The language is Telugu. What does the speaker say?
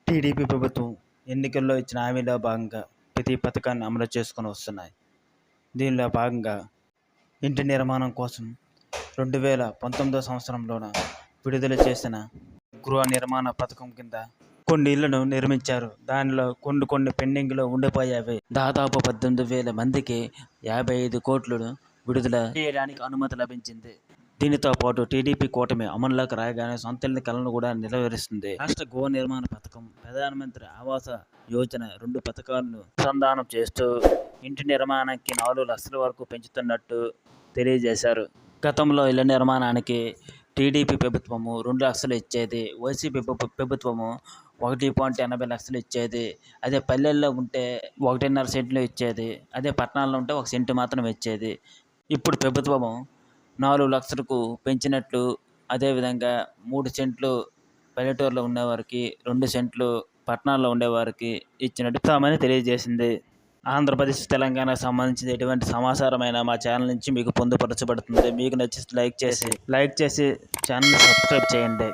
టీడీపీ ప్రభుత్వం ఎన్నికల్లో ఇచ్చిన హామీలో భాగంగా ప్రతి పథకాన్ని అమలు చేసుకొని వస్తున్నాయి. దీనిలో భాగంగా ఇంటి నిర్మాణం కోసం 2019 సంవత్సరంలోన విడుదల చేసిన గృహ నిర్మాణ పథకం కింద కొన్ని ఇళ్లను నిర్మించారు. దానిలో కొన్ని పెండింగ్లో ఉండిపోయేవి. దాదాపు 18,000 మందికి 55 కోట్లు విడుదల చేయడానికి అనుమతి లభించింది. దీనితో పాటు టీడీపీ కూటమి అమలులోకి రాగానే సొంత ఇళ్ల కలను కూడా నెరవేరుస్తుంది. రాష్ట్ర గృహ నిర్మాణ పథకం, ప్రధానమంత్రి ఆవాస యోజన 2 పథకాలను అనుసంధానం చేస్తూ ఇంటి నిర్మాణానికి 4 లక్షల వరకు పెంచుతున్నట్టు తెలియజేశారు. గతంలో ఇళ్ల నిర్మాణానికి టీడీపీ ప్రభుత్వము 2 లక్షలు ఇచ్చేది. వైసీపీ ప్రభుత్వము 1.80 లక్షలు ఇచ్చేది. అదే పల్లెల్లో ఉంటే 1.5 సెంట్లు ఇచ్చేది. అదే పట్టణాల్లో ఉంటే 1 సెంటు మాత్రం ఇచ్చేది. ఇప్పుడు ప్రభుత్వము 4 లక్షలకు పెంచినట్లు, అదేవిధంగా 3 సెంట్లు పల్లెటూరులో ఉండేవారికి, 2 సెంట్లు పట్టణాల్లో ఉండేవారికి ఇచ్చినట్టు ఇస్తామని తెలియజేసింది. ఆంధ్రప్రదేశ్, తెలంగాణకు సంబంధించిన ఎటువంటి సమాచారమైన మా ఛానల్ నుంచి మీకు పొందుపరచబడుతుంది. మీకు నచ్చితే లైక్ చేసి ఛానల్ని సబ్స్క్రైబ్ చేయండి.